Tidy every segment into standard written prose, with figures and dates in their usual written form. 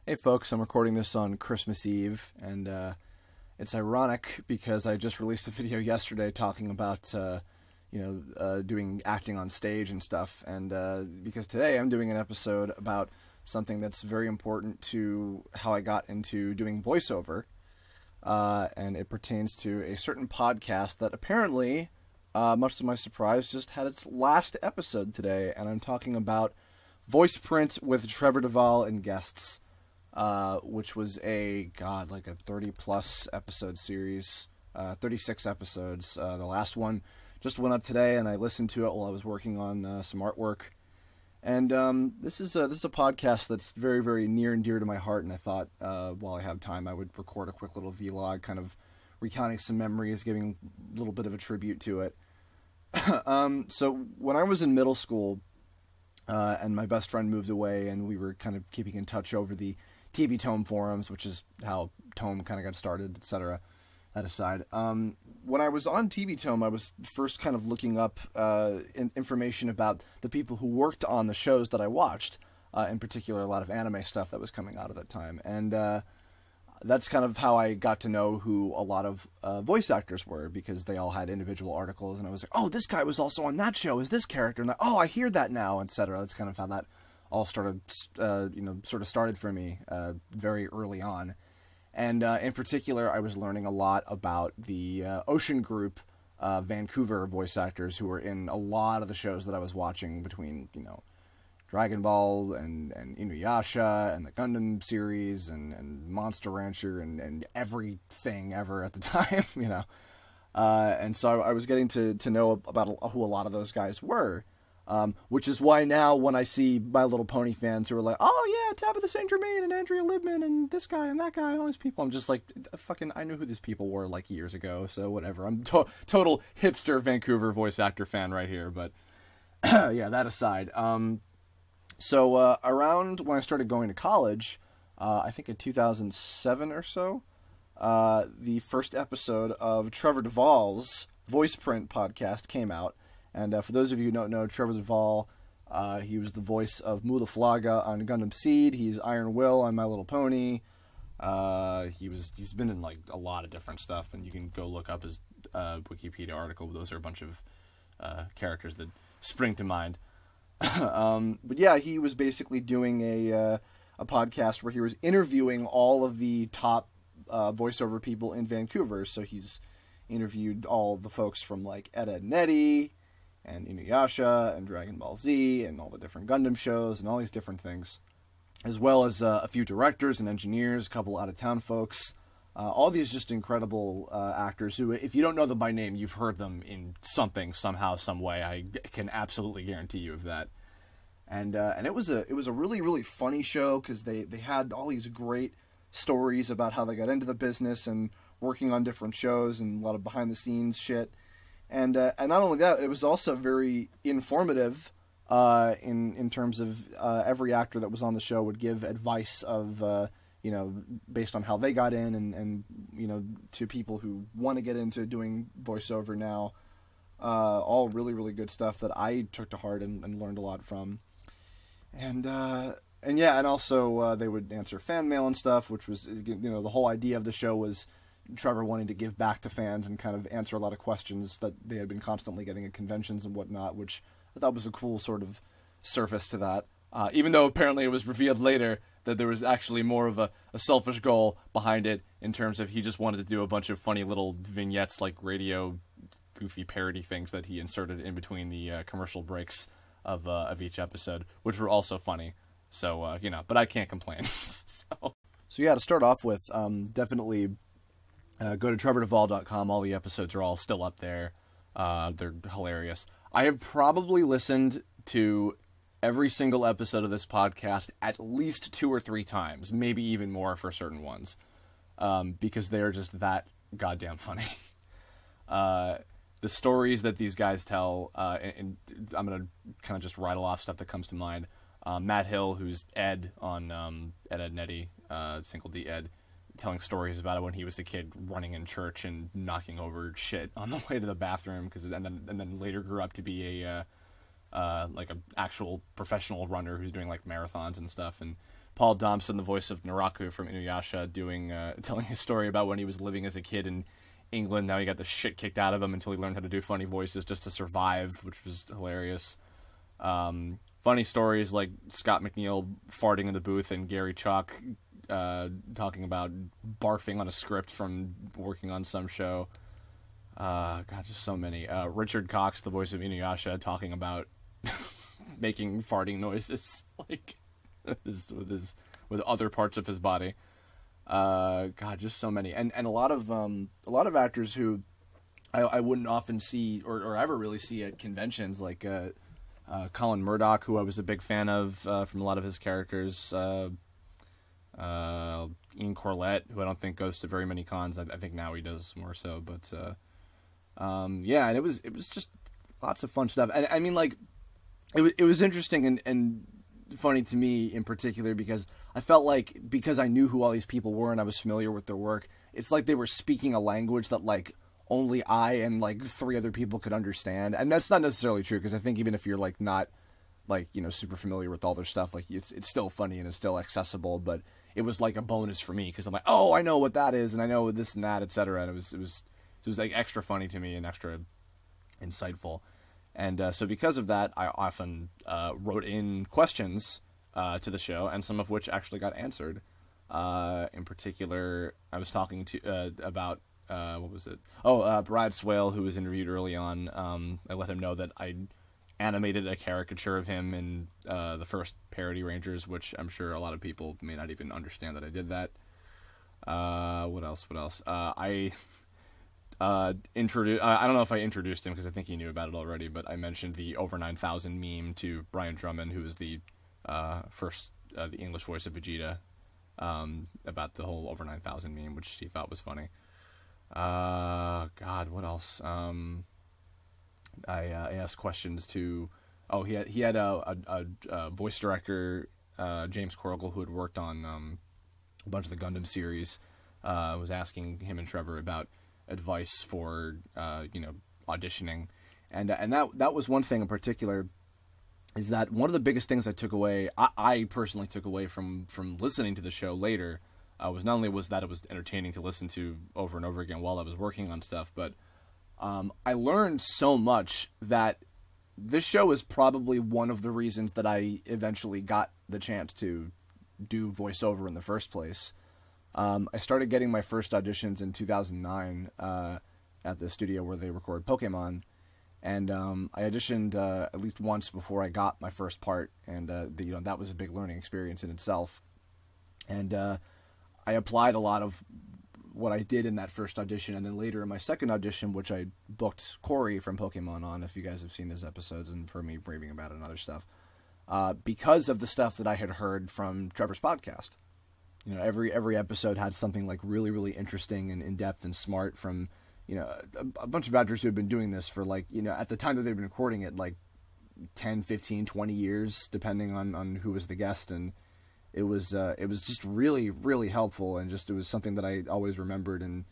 Hey folks, I'm recording this on Christmas Eve, and it's ironic because I just released a video yesterday talking about, doing acting on stage and stuff, and because today I'm doing an episode about something that's very important to how I got into doing voiceover, and it pertains to a certain podcast that apparently, much to my surprise, just had its last episode today, and I'm talking about Voiceprint with Trevor Devall and guests. Which was a 30-plus episode series, 36 episodes. The last one just went up today, and I listened to it while I was working on some artwork. And this is a podcast that's very, very near and dear to my heart, and I thought while I have time I would record a quick little vlog, kind of recounting some memories, giving a little bit of a tribute to it. So when I was in middle school, and my best friend moved away, and we were kind of keeping in touch over the TV Tome forums, which is how Tome kind of got started, etc. That aside, when I was on TV Tome, I was first kind of looking up information about the people who worked on the shows that I watched, in particular a lot of anime stuff that was coming out at that time, and that's kind of how I got to know who a lot of voice actors were, because they all had individual articles, and I was like, oh, this guy was also on that show as this character, and oh, I hear that now, etc. That's kind of how that all started, started for me very early on. And in particular, I was learning a lot about the Ocean Group Vancouver voice actors who were in a lot of the shows that I was watching, between, Dragon Ball and Inuyasha and the Gundam series and Monster Rancher and everything ever at the time, and so I was getting to know about who a lot of those guys were. Which is why now when I see My Little Pony fans who are like, oh yeah, Tabitha St. Germain and Andrea Libman and this guy and that guy and all these people, I'm just like, I knew who these people were like years ago, so whatever. I'm total hipster Vancouver voice actor fan right here, but yeah, that aside. So around when I started going to college, I think in 2007 or so, the first episode of Trevor Devall's Voiceprint podcast came out. And for those of you who don't know, Trevor Devall, he was the voice of Mulaflaga on Gundam Seed. He's Iron Will on My Little Pony. He's been in like a lot of different stuff, and you can go look up his Wikipedia article. Those are a bunch of characters that spring to mind. But yeah, he was basically doing a podcast where he was interviewing all of the top voiceover people in Vancouver. So he's interviewed all the folks from like Ed, Edd n Eddy and Inuyasha and Dragon Ball Z and all the different Gundam shows and all these different things, as well as a few directors and engineers, a couple out-of-town folks, all these just incredible actors who, if you don't know them by name, you've heard them in something, somehow, some way. I can absolutely guarantee you of that. And it was a really, really funny show, because they had all these great stories about how they got into the business and working on different shows and a lot of behind-the-scenes shit. And not only that, it was also very informative in terms of every actor that was on the show would give advice of, based on how they got in and to people who want to get into doing voiceover now. All really, really good stuff that I took to heart and learned a lot from. And also they would answer fan mail and stuff, which was, the whole idea of the show was Trevor wanting to give back to fans and kind of answer a lot of questions that they had been constantly getting at conventions and whatnot, which I thought was a cool sort of surface to that. Even though apparently it was revealed later that there was actually more of a selfish goal behind it, in terms of he just wanted to do a bunch of funny little vignettes, like radio goofy parody things that he inserted in between the commercial breaks of each episode, which were also funny. So, but I can't complain. So yeah, to start off with, definitely go to trevordevall.com. All the episodes are all still up there. They're hilarious. I have probably listened to every single episode of this podcast at least 2 or 3 times, maybe even more for certain ones, because they are just that goddamn funny. The stories that these guys tell, and I'm going to kind of just rattle off stuff that comes to mind. Matt Hill, who's Ed on Ed, Edd n Eddy, Single D Ed, telling stories about it when he was a kid, running in church and knocking over shit on the way to the bathroom, and then later grew up to be like a actual professional runner who's doing like marathons and stuff. And Paul Dobson, the voice of Naraku from Inuyasha, telling his story about when he was living as a kid in England. Now he got the shit kicked out of him until he learned how to do funny voices just to survive, which was hilarious. Funny stories like Scott McNeil farting in the booth and Gary Chalk talking about barfing on a script from working on some show. God, just so many. Richard Cox, the voice of Inuyasha, talking about making farting noises, like with other parts of his body. God, just so many, and a lot of actors who I wouldn't often see or ever really see at conventions, like Colin Murdoch, who I was a big fan of from a lot of his characters. Ian Corlett, who I don't think goes to very many cons. I think now he does more so, but yeah, and it was just lots of fun stuff. And I mean, like, it was interesting and funny to me in particular because I felt like, because I knew who all these people were and I was familiar with their work, it's like they were speaking a language that, like, only I and, like, 3 other people could understand. And that's not necessarily true, because I think even if you're, like, not, like, you know, super familiar with all their stuff, like, it's still funny and it's still accessible, but it was like a bonus for me, because I'm like, oh, I know what that is, and I know this and that, etc. And it was like extra funny to me and extra insightful. And so because of that, I often wrote in questions to the show, and some of which actually got answered. In particular, I was talking to about what was it? Brad Swale, who was interviewed early on. I let him know that I animated a caricature of him in the first Parody Rangers, which I'm sure a lot of people may not even understand that I did that. What else? I don't know if I introduced him, because I think he knew about it already, but I mentioned the Over 9,000 meme to Brian Drummond, who was the the English voice of Vegeta, about the whole Over 9,000 meme, which he thought was funny. God, what else? I asked questions to... he had a voice director, James Corrigal, who had worked on a bunch of the Gundam series. Was asking him and Trevor about advice for auditioning, and that was one thing in particular, is that one of the biggest things I personally took away from listening to the show later, was not only was that it was entertaining to listen to over and over again while I was working on stuff, but I learned so much that this show is probably one of the reasons that I eventually got the chance to do voiceover in the first place. I started getting my first auditions in 2009 at the studio where they record Pokemon, and I auditioned at least once before I got my first part, and that was a big learning experience in itself. And I applied a lot of what I did in that first audition, and then later in my second audition, which I booked Corey from Pokemon on, if you guys have seen those episodes and heard me raving about it and other stuff, because of the stuff that I had heard from Trevor's podcast. You know, every episode had something like really, really interesting and in-depth and smart from, a bunch of actors who had been doing this for, like, at the time that they've been recording it, like 10, 15, 20 years, depending on who was the guest. And it was just really, really helpful, and it was something that I always remembered and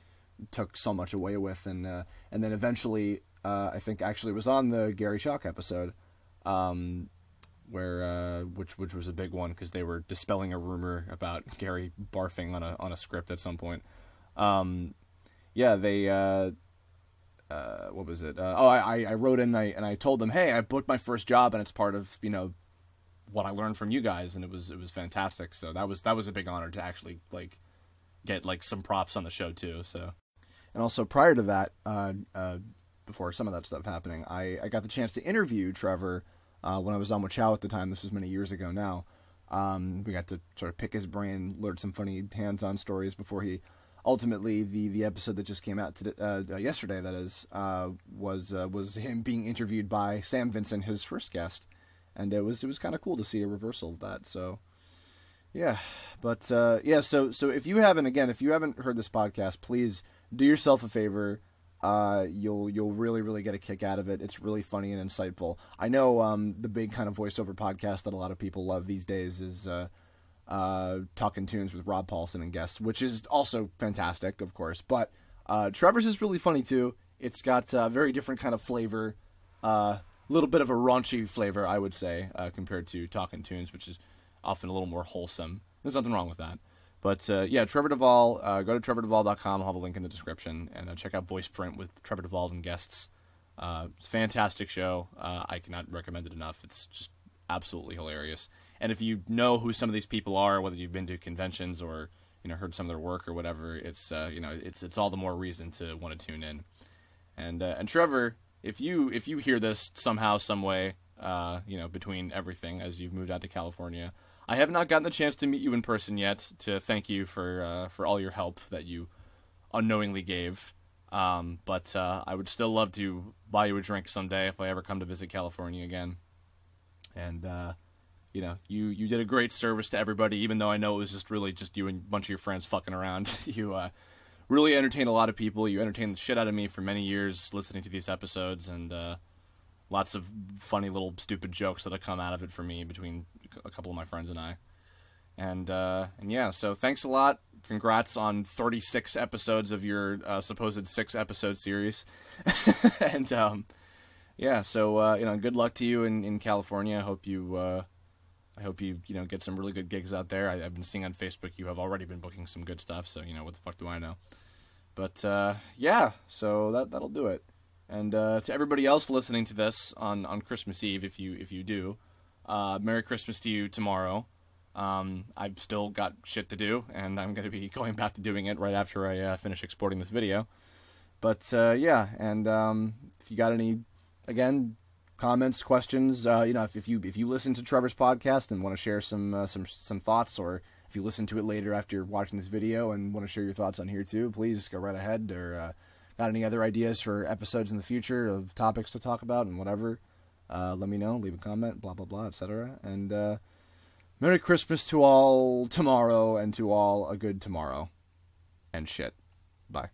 took so much away with. And then eventually, I think actually it was on the Gary Chalk episode, where which was a big one, because they were dispelling a rumor about Gary barfing on a script at some point. What was it? I wrote in and I told them, hey, I booked my first job, and it's part of what I learned from you guys, and it was fantastic. So that was a big honor to actually get some props on the show too. So, and also prior to that, before some of that stuff happening, I got the chance to interview Trevor. When I was on with Chow at the time. This was many years ago now. We got to sort of pick his brain, learn some funny hands-on stories before he ultimately, the episode that just came out yesterday, that is, was him being interviewed by Sam Vincent, his first guest, and it was kind of cool to see a reversal of that. So yeah, but so if you haven't heard this podcast, please do yourself a favor. You'll really, really get a kick out of it. It's really funny and insightful. I know the big kind of voiceover podcast that a lot of people love these days is Talkin' Tunes with Rob Paulson and guests, which is also fantastic, of course. But Trevor's is really funny too. It's got a very different kind of flavor, a little bit of a raunchy flavor, I would say, compared to Talkin' Tunes, which is often a little more wholesome. There's nothing wrong with that. But yeah, Trevor Devall, go to trevordevall.com. I'll have a link in the description. And check out Voiceprint with Trevor Devall and guests. It's a fantastic show. I cannot recommend it enough. It's just absolutely hilarious. And if you know who some of these people are, whether you've been to conventions or heard some of their work or whatever, it's it's all the more reason to want to tune in. And Trevor, if you hear this somehow, some way, between everything as you've moved out to California, I have not gotten the chance to meet you in person yet to thank you for all your help that you unknowingly gave. But I would still love to buy you a drink someday if I ever come to visit California again. And you did a great service to everybody, even though I know it was just you and a bunch of your friends fucking around. You really entertained a lot of people. You entertained the shit out of me for many years listening to these episodes, and lots of funny little stupid jokes that have come out of it for me between a couple of my friends and I. And yeah, so thanks a lot. Congrats on 36 episodes of your supposed 6-episode series. And yeah, so good luck to you in California. I hope you get some really good gigs out there. I've been seeing on Facebook you have already been booking some good stuff, so what the fuck do I know? But yeah, so that'll do it. And to everybody else listening to this on Christmas Eve, if you do, Merry Christmas to you tomorrow. I've still got shit to do, and I'm going to be going back to doing it right after I finish exporting this video. But yeah, and if you got any, again, comments, questions, if you listen to Trevor's podcast and want to share some thoughts, or if you listen to it later after watching this video and want to share your thoughts on here too, please go right ahead. Or got any other ideas for episodes in the future of topics to talk about and whatever, let me know. Leave a comment, blah blah blah, etc. And Merry Christmas to all tomorrow, and to all a good tomorrow. And shit. Bye.